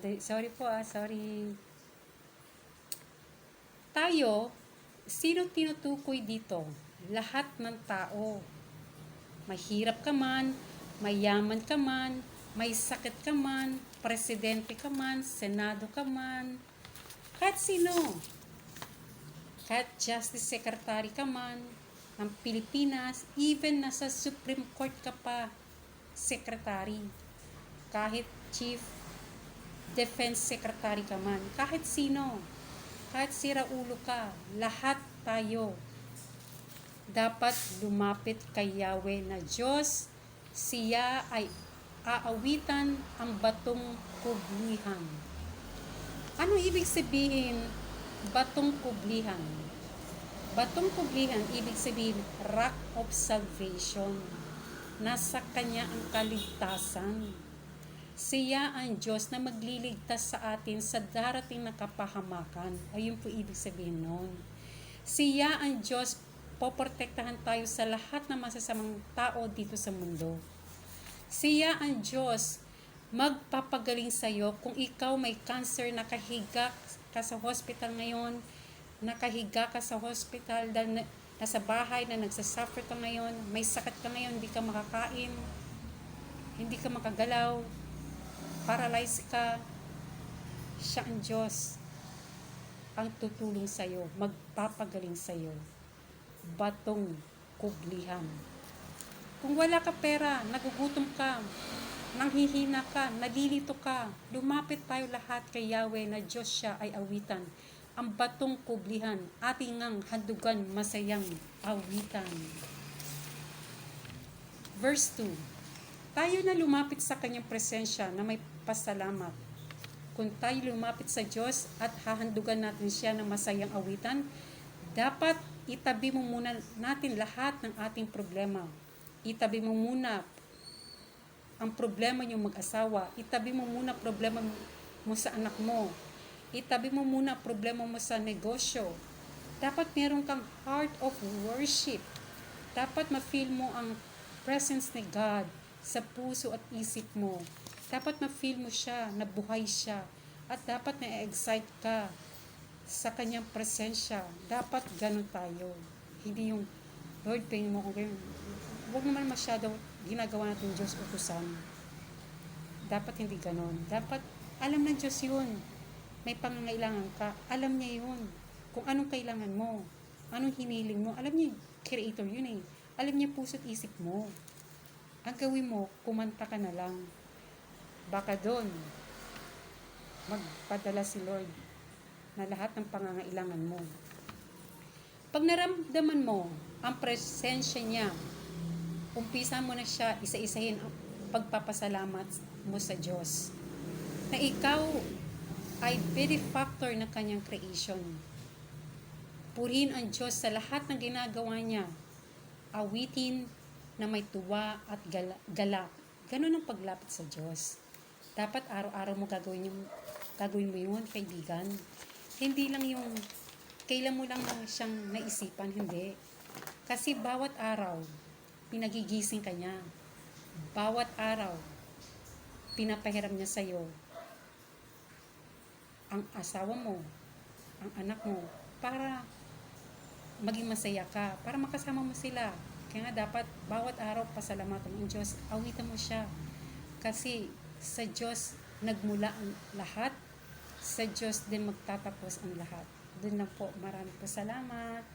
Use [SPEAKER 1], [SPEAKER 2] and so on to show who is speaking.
[SPEAKER 1] Sorry po sorry. Tayo, sino tinutukoy dito? Lahat ng tao. Mahirap ka man, mayaman ka man, may sakit ka man, presidente ka man, senado ka man, kahit sino. Kahit Justice Secretary ka man ng Pilipinas, even nasa Supreme Court ka pa, Secretary. Kahit Chief Defense Secretary ka man, kahit sino, kahit siraulo ka, lahat tayo dapat lumapit kay Yahweh na Diyos. Siya ay aawitan ang batong kublihan. Ano ibig sabihin batong kublihan? Batong kublihan, ibig sabihin rock of salvation. Nasa Kanya ang kaligtasan. Siya ang Diyos na magliligtas sa atin sa darating na kapahamakan. Ayun po ibig sabihin nun. Siya ang Diyos, poprotektahan tayo sa lahat ng masasamang tao dito sa mundo. Siya ang Diyos, magpapagaling sa iyo kung ikaw may cancer, nakahiga ka sa hospital ngayon, nakahiga ka sa hospital dahil nasa bahay na nagsasuffer ka ngayon, may sakit ka ngayon, hindi ka makakain, hindi ka makagalaw, paralyzed ka, siya ang Diyos ang tutulong sa iyo, magpapagaling sa iyo. Batong kublihan. Kung wala ka pera, nagugutom ka, nanghihina ka, nalilito ka, lumapit tayo lahat kay Yahweh na Diyos siya ay awitan. Ang batong kublihan, ating ngang handugan masayang awitan. Verse 2. Tayo na lumapit sa kanyang presensya na may pasalamat. Kung tayo lumapit sa Diyos at hahandugan natin siya ng masayang awitan, dapat itabi mo muna natin lahat ng ating problema. Itabi mo muna ang problema niyong mag-asawa. Itabi mo muna problema mo sa anak mo. Itabi mo muna problema mo sa negosyo. Dapat meron kang heart of worship. Dapat ma-feel mo ang presence ni God sa puso at isip mo. Dapat ma-feel mo siya, nabuhay siya. At dapat na-excite ka sa kanyang presensya. Dapat ganun tayo. Hindi yung, Lord, pingin mo kung ganyan. Huwag naman masyado ginagawa natin Diyos utusan. Dapat hindi ganun. Dapat, alam ng Diyos yun. May pangangailangan ka. Alam niya yun. Kung anong kailangan mo. Anong hiniling mo. Alam niya, Creator yun eh. Alam niya puso't isip mo. Ang gawin mo, kumanta ka na lang. Baka doon, magpadala si Lord na lahat ng pangangailangan mo. Pag naramdaman mo ang presensya niya, umpisa mo na siya isa-isahin ang pagpapasalamat mo sa Diyos. Na ikaw ay benefactor ng kanyang creation. Purihin ang Diyos sa lahat ng ginagawa niya. Awitin na may tuwa at galak. Ganun ang paglapit sa Diyos. Dapat araw-araw mo gagawin mo yun, kaibigan. Hindi lang yung kailan mo lang siyang naisipan, hindi. Kasi bawat araw, pinagigising ka niya. Bawat araw, pinapahiram niya sa'yo ang asawa mo, ang anak mo, para maging masaya ka, para makasama mo sila. Kaya nga dapat, bawat araw, pasalamatan mo ang Diyos, awitan mo siya. Kasi sa Diyos nagmula ang lahat, sa Diyos din magtatapos ang lahat. Doon lang po, maraming salamat.